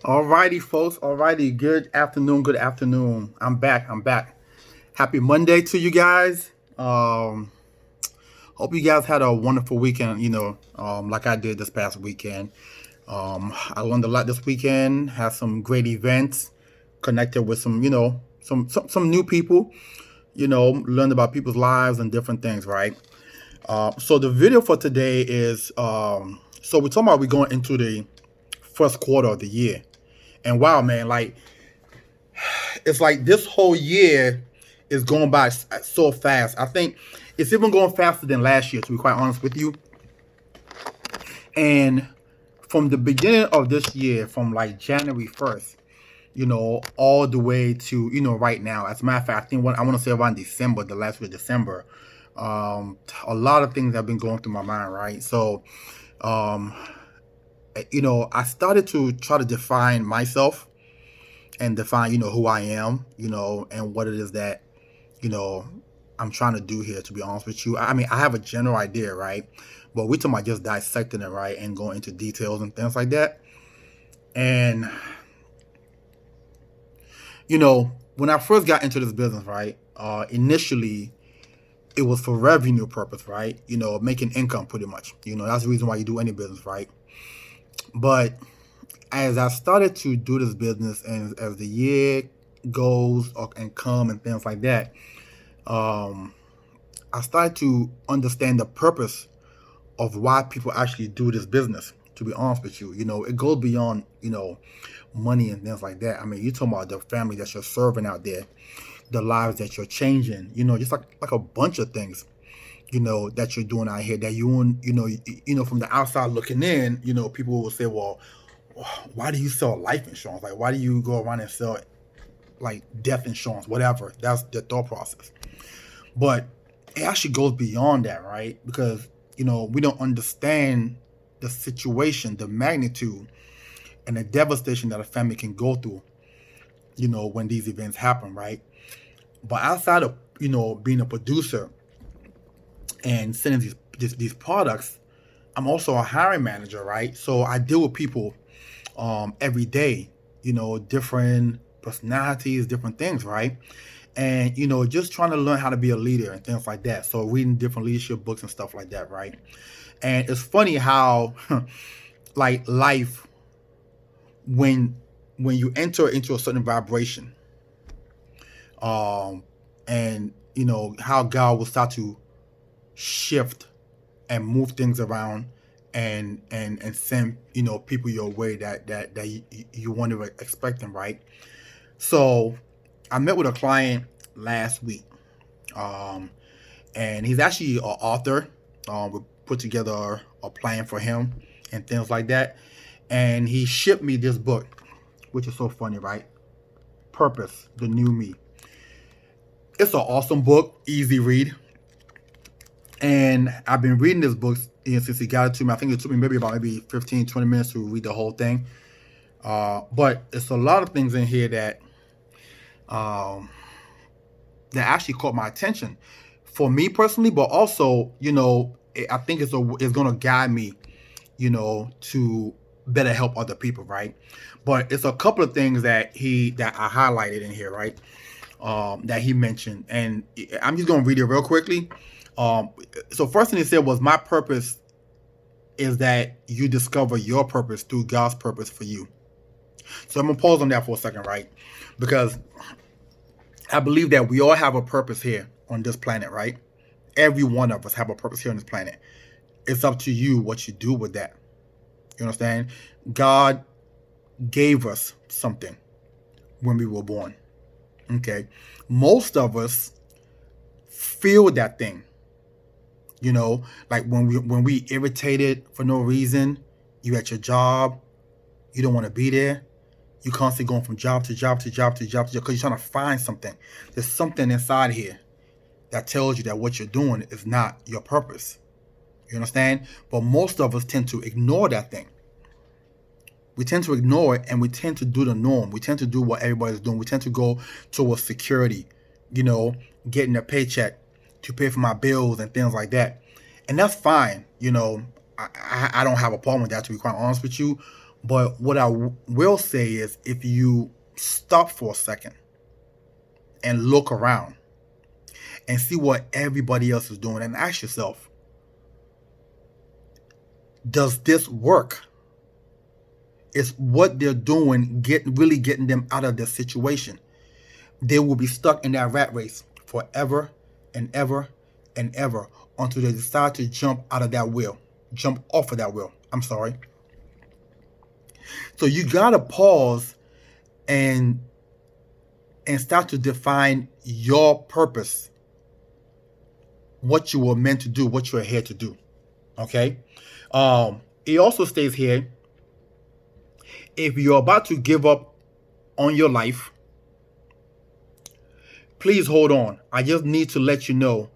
Alrighty, folks. Alrighty. Good afternoon. Good afternoon. I'm back. I'm back. Happy Monday to you guys. Hope you guys had a wonderful weekend. Like I did this past weekend. I learned a lot this weekend. Had some great events. Connected with some, some new people. Learned about people's lives and different things. Right. So the video for today is. So we're talking about we're going into the first quarter of the year. And wow, man, like it's like this whole year is going by so fast. I think it's even going faster than last year, to be quite honest with you. And from the beginning of this year, from like January 1st, all the way to, right now. As a matter of fact, I think I want to say around December, the last week of December, a lot of things have been going through my mind, right? So, um, I started to try to define myself and define, who I am, and what it is that, you know, I'm trying to do here, to be honest with you. I mean, I have a general idea, right? But we're talking about just dissecting it, right? And going into details and things like that. And, when I first got into this business, right? Initially, it was for revenue purpose, right? Making income pretty much. That's the reason why you do any business, right? But as I started to do this business and as the year goes and come and things like that, um, I started to understand the purpose of why people actually do this business. To be honest with you, it goes beyond money and things like that. I mean, you're talking about the family that you're serving out there, the lives that you're changing. Just like a bunch of things. That you're doing out here that from the outside looking in, people will say, well, why do you sell life insurance? Like, why do you go around and sell like death insurance, whatever? That's the thought process. But it actually goes beyond that, right? Because, we don't understand the situation, the magnitude, and the devastation that a family can go through, when these events happen, right? But outside of, being a producer and sending these products, I'm also a hiring manager, right? So I deal with people every day, different personalities, different things, right? And just trying to learn how to be a leader and things like that. So reading different leadership books and stuff like that, right? And it's funny how like life, when you enter into a certain vibration, um and how God will start to shift and move things around and send people your way that you weren't even expecting, right? So I met with a client last week, um, and he's actually an author. We put together a plan for him and things like that, and he shipped me this book, which is so funny, right? Purpose: The New Me. It's an awesome book, easy read, and I've been reading this book since he got it to me. I think it took me maybe 15, 20 minutes to read the whole thing. But it's a lot of things in here um, that actually caught my attention for me personally, but also, I think it's going to guide me, to better help other people, right? But it's a couple of things that I highlighted in here, right? That he mentioned, and I'm just going to read it real quickly. So first thing he said was, "My purpose is that you discover your purpose through God's purpose for you." So I'm gonna pause on that for a second, right? Because I believe that we all have a purpose here on this planet, right? Every one of us have a purpose here on this planet. It's up to you what you do with that. You understand? God gave us something when we were born. Okay. Most of us feel that thing. Like when we irritated for no reason, you at your job, you don't want to be there. You constantly going from job to job to job to job to job because you're trying to find something. There's something inside here that tells you that what you're doing is not your purpose. You understand? But most of us tend to ignore that thing. We tend to ignore it and we tend to do the norm. We tend to do what everybody's doing. We tend to go towards security, you know, getting a paycheck to pay for my bills and things like that. And that's fine. I don't have a problem with that, to be quite honest with you. But what I will say is, if you stop for a second and look around and see what everybody else is doing and ask yourself, does this work? Is what they're doing really getting them out of their situation? They will be stuck in that rat race forever and ever and ever until they decide to jump out of that wheel, jump off of that wheel. I'm sorry. So you gotta pause and start to define your purpose, what you were meant to do, what you're here to do. Okay. It also states here, if you're about to give up on your life, please hold on. I just need to let you know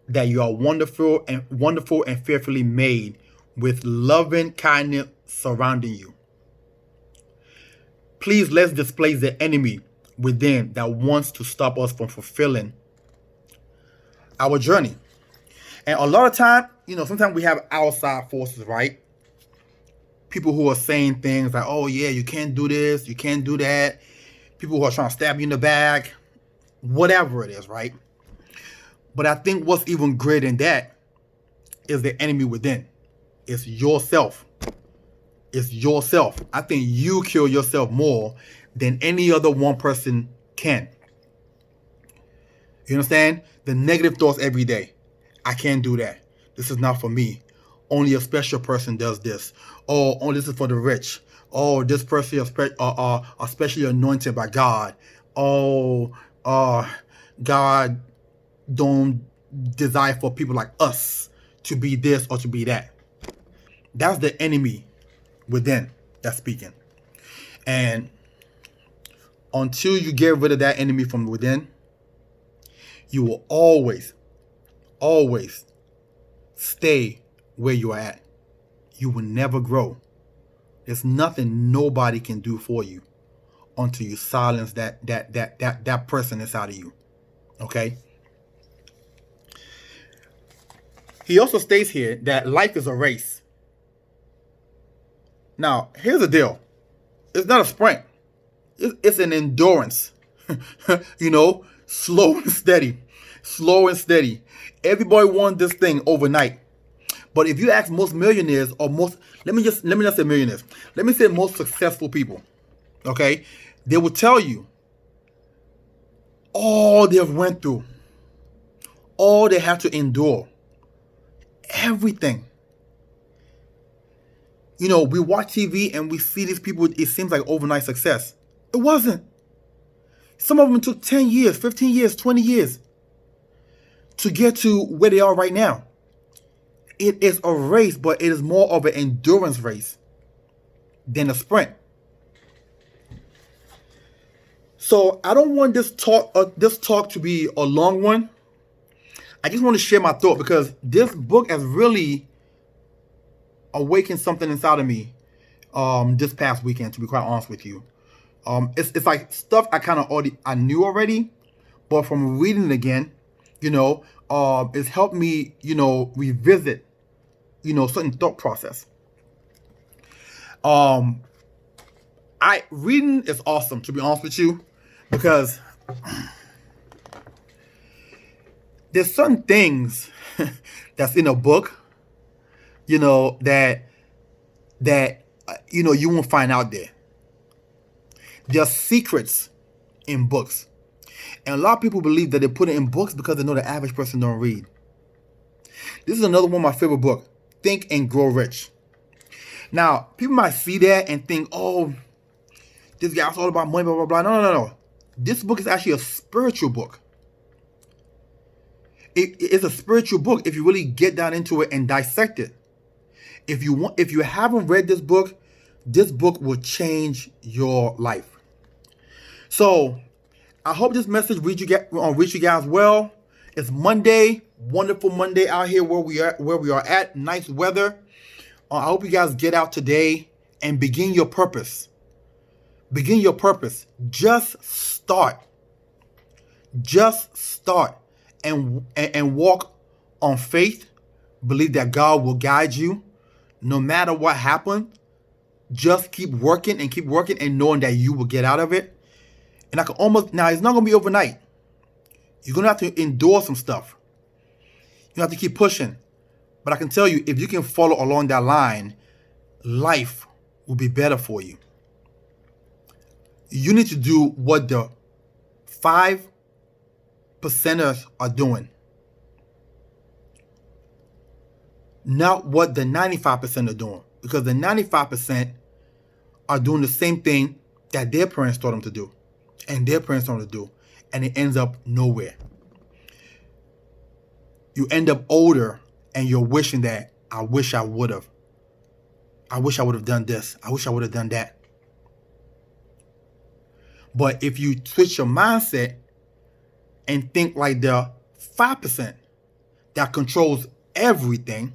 that you are wonderful and fearfully made, with loving kindness surrounding you. Please, let's displace the enemy within that wants to stop us from fulfilling our journey. And a lot of time, sometimes we have outside forces, right? People who are saying things like, oh yeah, you can't do this, you can't do that. People who are trying to stab you in the back, whatever it is, right? But I think what's even greater than that is the enemy within. It's yourself. It's yourself. I think you kill yourself more than any other one person can. You understand? The negative thoughts every day. I can't do that. This is not for me. Only a special person does this. Oh, this is for the rich. Oh, this person is especially anointed by God. Oh, God don't desire for people like us to be this or to be that. That's the enemy within that's speaking. And until you get rid of that enemy from within, you will always stay where you are at. You will never grow. There's nothing nobody can do for you until you silence that person inside of you. Okay? He also states here that life is a race. Now, here's the deal. It's not a sprint. It's an endurance. Slow and steady. Slow and steady. Everybody wants this thing overnight. But if you ask most millionaires or let me not say millionaires. Let me say most successful people. Okay? They will tell you all they've went through. All they have to endure. Everything. We watch TV and we see these people, it seems like overnight success. It wasn't. Some of them took 10 years, 15 years, 20 years to get to where they are right now. It is a race, but it is more of an endurance race than a sprint. So I don't want this talk to be a long one. I just want to share my thought because this book has really awakened something inside of me this past weekend, to be quite honest with you. It's like stuff I knew already, but from reading it again, it's helped me, revisit, certain thought process. Reading is awesome, to be honest with you, because there's certain things that's in a book, that you won't find out there. There's secrets in books. And a lot of people believe that they put it in books because they know the average person don't read. This is another one of my favorite books, Think and Grow Rich. Now, people might see that and think, oh, this guy's all about money, blah, blah, blah. No. This book is actually a spiritual book. It's a spiritual book if you really get down into it and dissect it. If you haven't read this book will change your life. So I hope this message reach you guys well. It's Monday, wonderful Monday out here where we are at. Nice weather. I hope you guys get out today and begin your purpose. Begin your purpose. Just start. Just start and walk on faith. Believe that God will guide you. No matter what happens, just keep working and knowing that you will get out of it. And I can almost, now it's not going to be overnight. You're going to have to endure some stuff. You have to keep pushing. But I can tell you, if you can follow along that line, life will be better for you. You need to do what the 5%ers are doing, not what the 95% are doing. Because the 95% are doing the same thing that their parents taught them to do, and their parents taught them to do, and it ends up nowhere. You end up older, and you're wishing that, I wish I would have. I wish I would have done this. I wish I would have done that. But if you switch your mindset and think like the 5% that controls everything,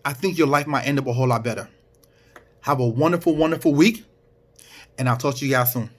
I think your life might end up a whole lot better. Have a wonderful, wonderful week, and I'll talk to you guys soon.